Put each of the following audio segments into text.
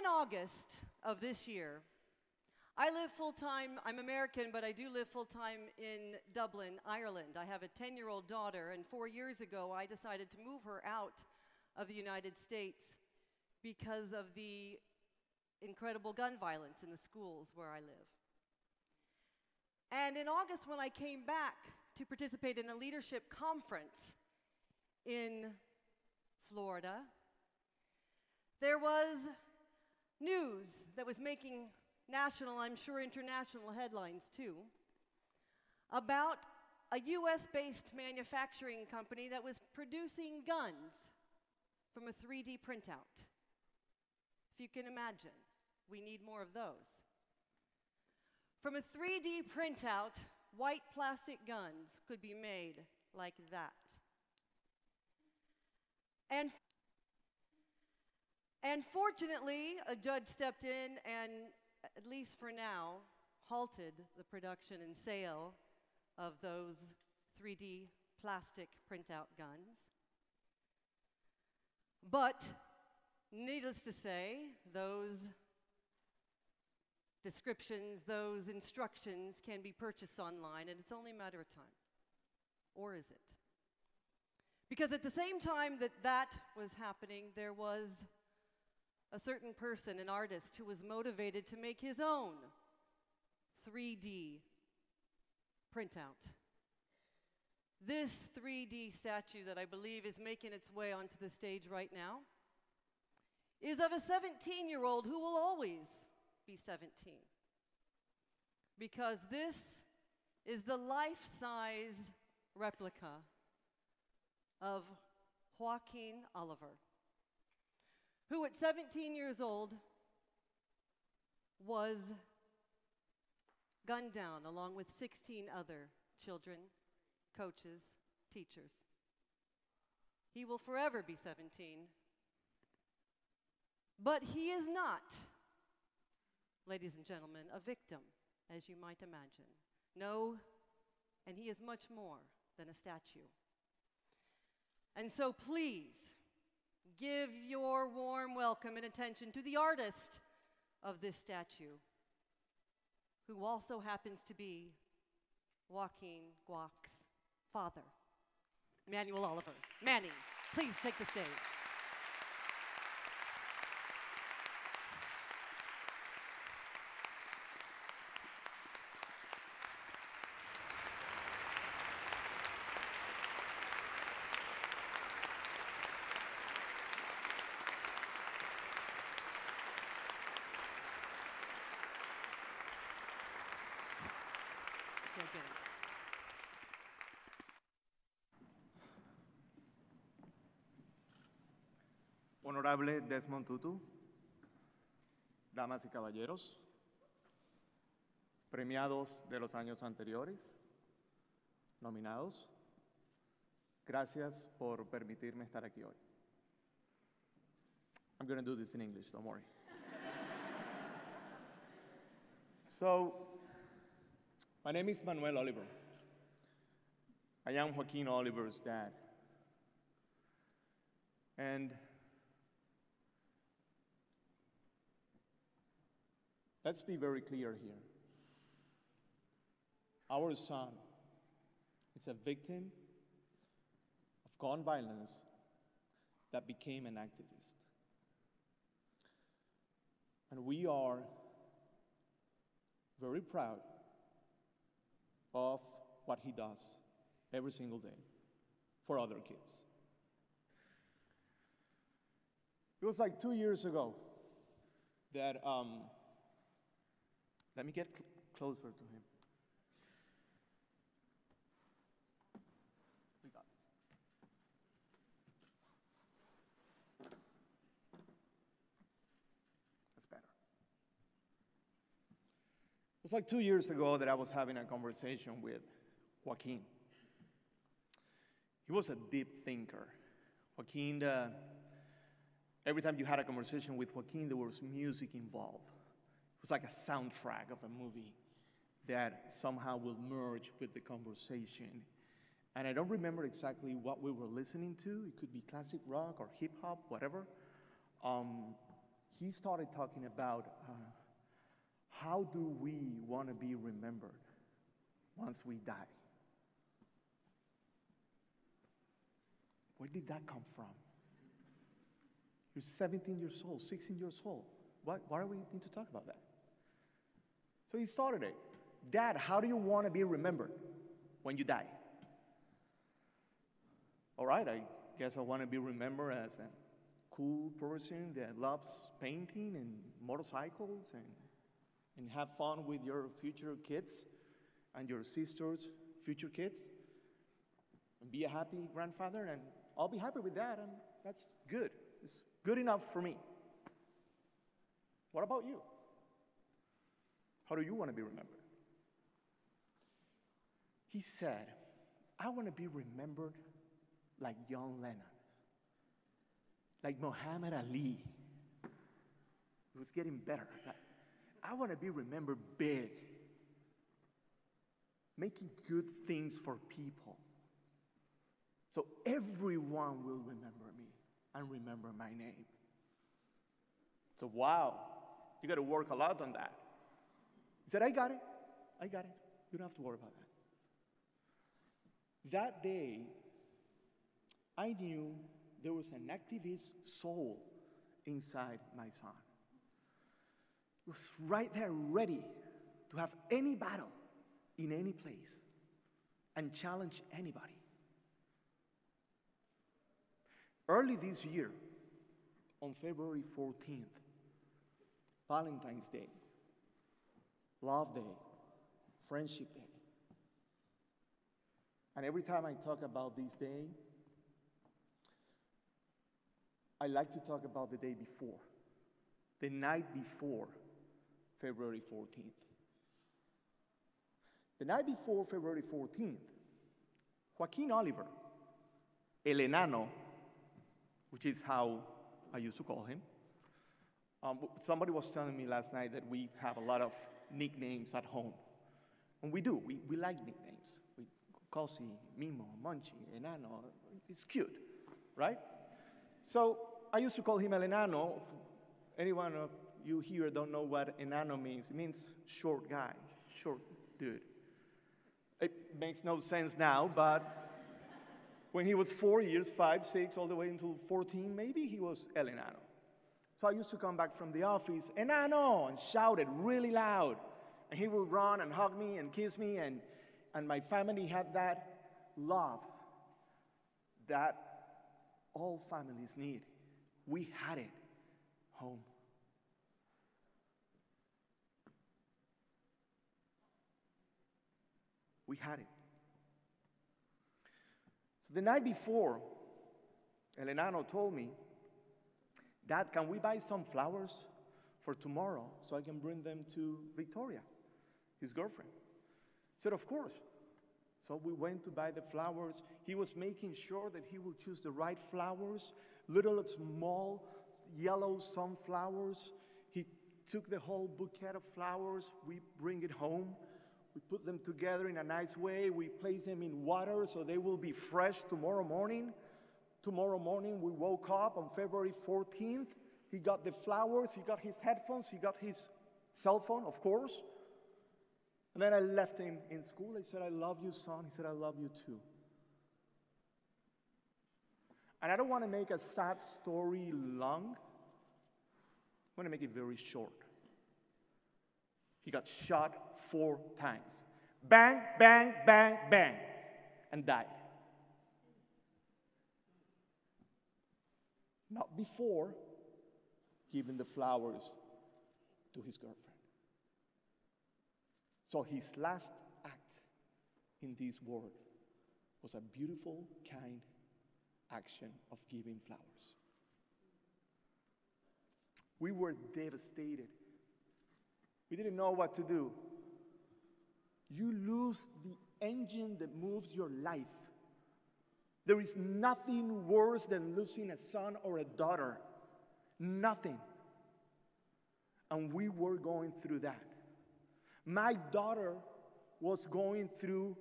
in August of this year, I live full-time, I'm American, but I do live full-time in Dublin, Ireland. I have a 10-year-old daughter, and 4 years ago I decided to move her out of the United States because of the incredible gun violence in the schools where I live. And in August, when I came back to participate in a leadership conference in Florida, there was news that was making national, I'm sure international headlines too, about a US-based manufacturing company that was producing guns from a 3D printout. If you can imagine, we need more of those. From a 3D printout, white plastic guns could be made like that. And fortunately, a judge stepped in and, at least for now, halted the production and sale of those 3D plastic printout guns. But, needless to say, those descriptions, those instructions can be purchased online, and it's only a matter of time. Or is it? Because at the same time that that was happening, there was a certain person, an artist, who was motivated to make his own 3D printout. This 3D statue that I believe is making its way onto the stage right now is of a 17-year-old who will always be 17. Because this is the life-size replica of Joaquin Oliver, who at 17 years old was gunned down along with 16 other children, coaches, teachers. He will forever be 17. But he is not, ladies and gentlemen, a victim, as you might imagine. No, and he is much more than a statue. And so please, give your warm welcome and attention to the artist of this statue, who also happens to be Joaquin Guac's father, Manuel Oliver. Manny, please take the stage. Honorable Desmond Tutu, damas y caballeros, premiados de los años anteriores, nominados, gracias por permitirme estar aquí hoy. I'm going to do this in English, don't worry. So, my name is Manuel Oliver. I am Joaquin Oliver's dad. And let's be very clear here. Our son is a victim of gun violence that became an activist. And we are very proud of what he does every single day for other kids. It was like 2 years ago that, let me get closer to him. We got this. That's better. It was like 2 years ago that I was having a conversation with Joaquin. He was a deep thinker. Joaquin, every time you had a conversation with Joaquin, there was music involved. It was like a soundtrack of a movie that somehow will merge with the conversation. And I don't remember exactly what we were listening to. It could be classic rock or hip hop, whatever. he started talking about how do we want to be remembered once we die. Where did that come from? You're 17 years old, 16 years old. Why do we need to talk about that? So he started it. Dad, how do you want to be remembered when you die? All right, I guess I want to be remembered as a cool person that loves painting and motorcycles and have fun with your future kids and your sister's future kids and be a happy grandfather, and I'll be happy with that, and that's good. It's good enough for me. What about you? How do you want to be remembered? He said, I want to be remembered like John Lennon, like Muhammad Ali. It was getting better. I want to be remembered big, making good things for people. So everyone will remember me and remember my name. So wow, you got to work a lot on that. He said, I got it. You don't have to worry about that. That day, I knew there was an activist soul inside my son. He was right there ready to have any battle in any place and challenge anybody. Early this year, on February 14th, Valentine's Day, Love Day, Friendship Day. And every time I talk about this day, I like to talk about the day before, the night before February 14th. The night before February 14th, Joaquin Oliver, El Enano, which is how I used to call him. Somebody was telling me last night that we have a lot of nicknames at home. And we do. We like nicknames. Cosi, Mimo, Monchi, Enano. It's cute, right? So I used to call him El Enano. Anyone of you here don't know what Enano means. It means short guy, short dude. It makes no sense now, but when he was 4 years, 5, 6, all the way until 14, maybe he was El Enano. So I used to come back from the office, Enano, and shout it really loud. And he would run and hug me and kiss me, and my family had that love that all families need. We had it home. We had it. So the night before, El Enano told me, Dad, can we buy some flowers for tomorrow so I can bring them to Victoria, his girlfriend? I said, of course. So we went to buy the flowers. He was making sure that he would choose the right flowers, little small yellow sunflowers. He took the whole bouquet of flowers. We bring it home. We put them together in a nice way. We place them in water so they will be fresh tomorrow morning. Tomorrow morning, we woke up on February 14th. He got the flowers, he got his headphones, he got his cell phone, of course. And then I left him in school. I said, I love you, son. He said, I love you too. And I don't want to make a sad story long. I want to make it very short. He got shot 4 times. Bang, bang, bang, bang, and died. Not before giving the flowers to his girlfriend. So his last act in this world was a beautiful, kind action of giving flowers. We were devastated. We didn't know what to do. You lose the engine that moves your life. There is nothing worse than losing a son or a daughter. Nothing. And we were going through that. My daughter was going through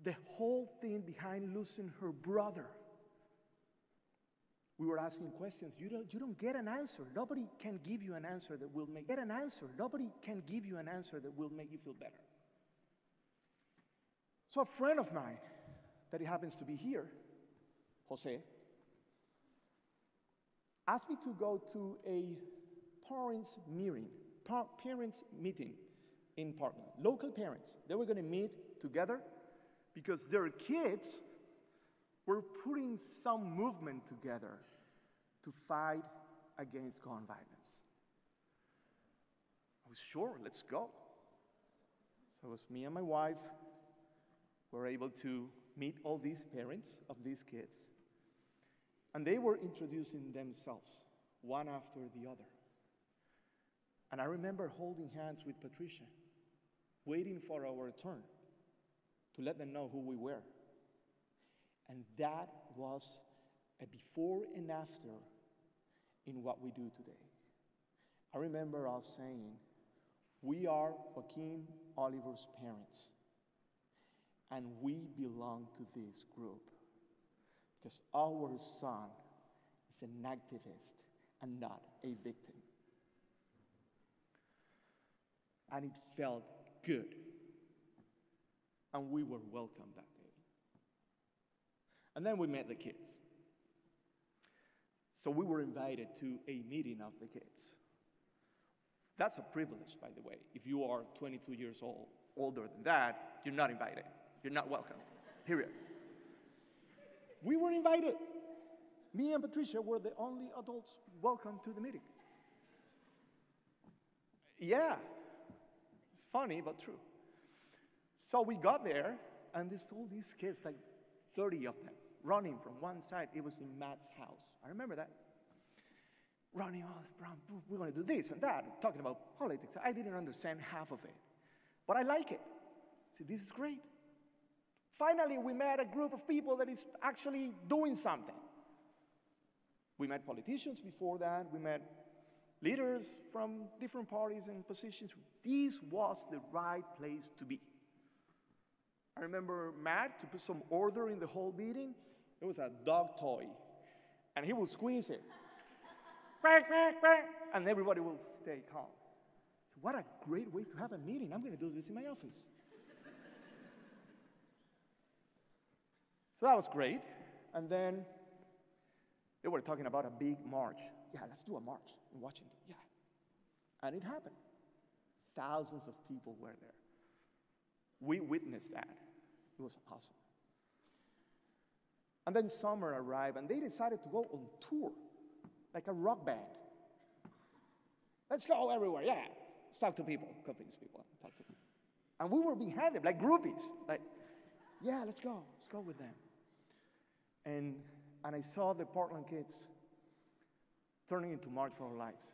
the whole thing behind losing her brother. We were asking questions. You don't get an answer. Nobody can give you an answer that will make get an answer. Nobody can give you an answer that will make you feel better. So a friend of mine, that he happens to be here, Jose, asked me to go to a parents meeting in Portland. Local parents. They were going to meet together because their kids were putting some movement together to fight against gun violence. I was sure, let's go. So it was me and my wife were able to meet all these parents of these kids, and they were introducing themselves one after the other. And I remember holding hands with Patricia, waiting for our turn to let them know who we were. And that was a before and after in what we do today. I remember us saying, we are Joaquin Oliver's parents, and we belong to this group because our son is an activist and not a victim. And it felt good. And we were welcome that day. And then we met the kids. So we were invited to a meeting of the kids. That's a privilege, by the way. If you are 22 years old, older than that, you're not invited. You're not welcome, period. We were invited. Me and Patricia were the only adults welcome to the meeting. Yeah, it's funny, but true. So we got there, and there's all these kids, like 30 of them, running from one side. It was in Matt's house. I remember that. Running all around, we're going to do this and that, and talking about politics. I didn't understand half of it, but I like it. See, this is great. Finally, we met a group of people that is actually doing something. We met politicians before that. We met leaders from different parties and positions. This was the right place to be. I remember Matt, to put some order in the whole meeting, there was a dog toy, and he would squeeze it. And everybody will stay calm. So what a great way to have a meeting. I'm going to do this in my office. So that was great. And then they were talking about a big march. Yeah, let's do a march in Washington. Yeah. And it happened. Thousands of people were there. We witnessed that. It was awesome. And then summer arrived, and they decided to go on tour, like a rock band. Let's go everywhere, yeah. Let's talk to people, convince people, talk to people. And we were behind them, like groupies. Like, yeah, let's go with them. And I saw the Portland kids turning into March for Our Lives.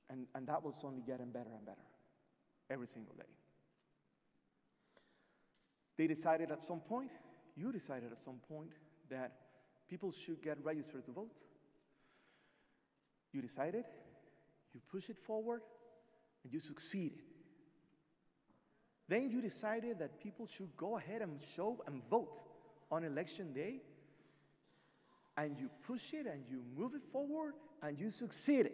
And that was only getting better and better every single day. They decided at some point, you decided at some point, that people should get registered to vote. You decided, you push it forward, and you succeeded. Then you decided that people should go ahead and show and vote on election day, and you push it and you move it forward, and you succeeded.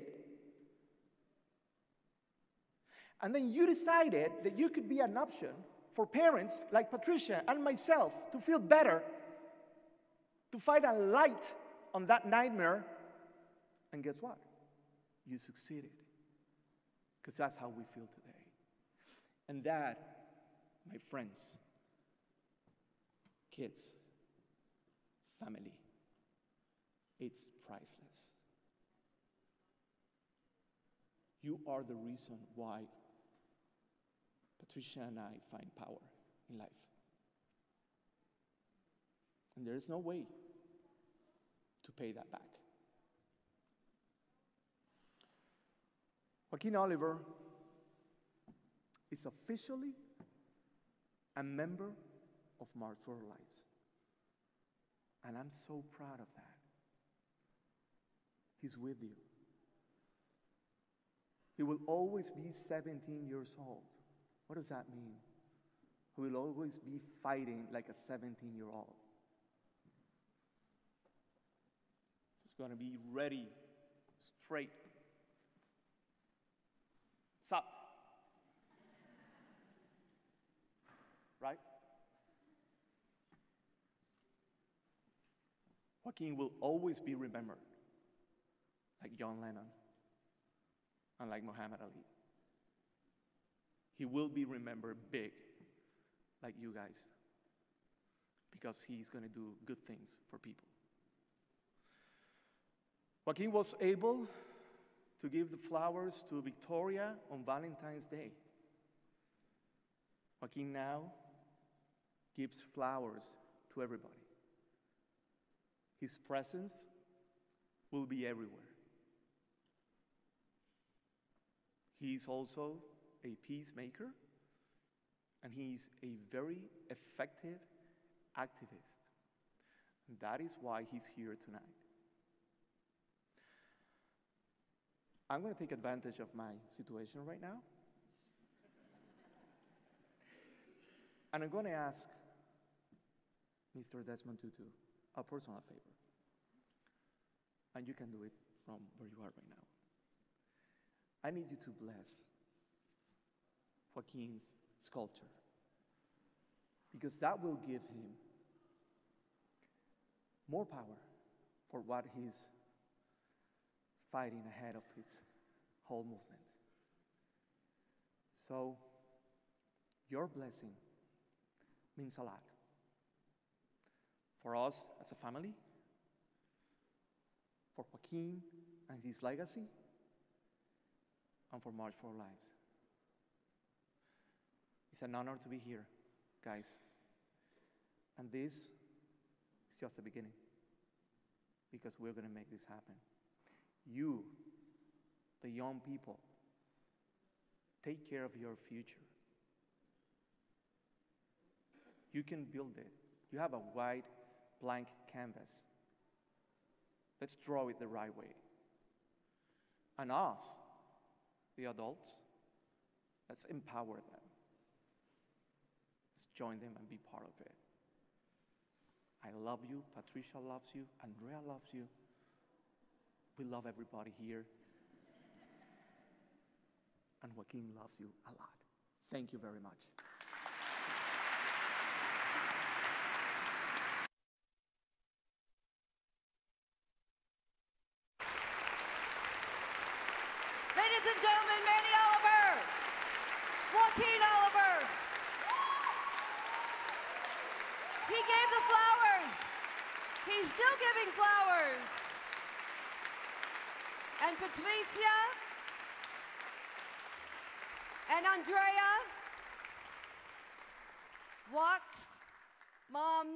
And then you decided that you could be an option for parents like Patricia and myself to feel better, to find a light on that nightmare. And guess what? You succeeded. Because that's how we feel today. And that, my friends, kids, family, it's priceless. You are the reason why Patricia and I find power in life. And there is no way to pay that back. Joaquin Oliver is officially a member of March for Our Lives. And I'm so proud of that. He's with you. He will always be 17 years old. What does that mean? He will always be fighting like a 17-year-old. going to be ready, straight. Stop. Right? Joaquin will always be remembered like John Lennon and like Muhammad Ali. He will be remembered big like you guys because he's going to do good things for people. Joaquin was able to give the flowers to Victoria on Valentine's Day. Joaquin now gives flowers to everybody. His presence will be everywhere. He's also a peacemaker, and he's a very effective activist. And that is why he's here tonight. I'm going to take advantage of my situation right now. And I'm going to ask Mr. Desmond Tutu a personal favor. And you can do it from where you are right now. I need you to bless Joaquin's sculpture, because that will give him more power for what he's fighting ahead of his whole movement. So, your blessing means a lot for us as a family, for Joaquin and his legacy, and for March for Lives. It's an honor to be here, guys. And this is just the beginning, because we're going to make this happen. You, the young people, take care of your future. You can build it. You have a white, blank canvas. Let's draw it the right way. And us, the adults, let's empower them. Let's join them and be part of it. I love you. Patricia loves you. Andrea loves you. We love everybody here. And Joaquin loves you a lot. Thank you very much. Ladies and gentlemen, Manny Oliver, Joaquin Oliver. He gave the flowers. He's still giving flowers. And Patricia and Andrea, Joaqu's mom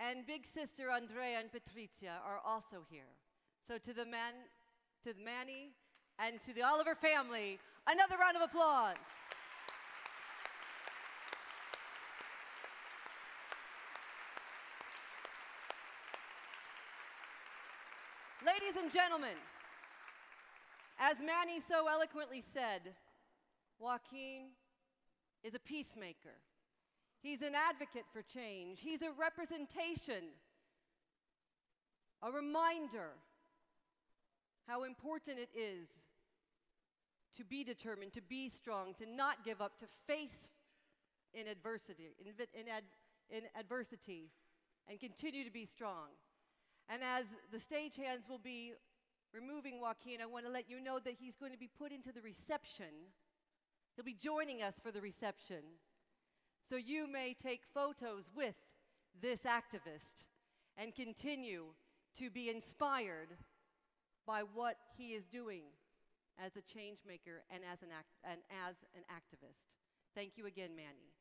and big sister Andrea and Patricia are also here. So to the Manny and to the Oliver family, another round of applause. Ladies and gentlemen, as Manny so eloquently said, Joaquin is a peacemaker. He's an advocate for change. He's a representation, a reminder how important it is to be determined, to be strong, to not give up, to face in adversity, and continue to be strong. And as the stagehands will be removing Joaquin, I want to let you know that he's going to be put into the reception. He'll be joining us for the reception. So you may take photos with this activist and continue to be inspired by what he is doing as a change maker and as an activist. Thank you again, Manny.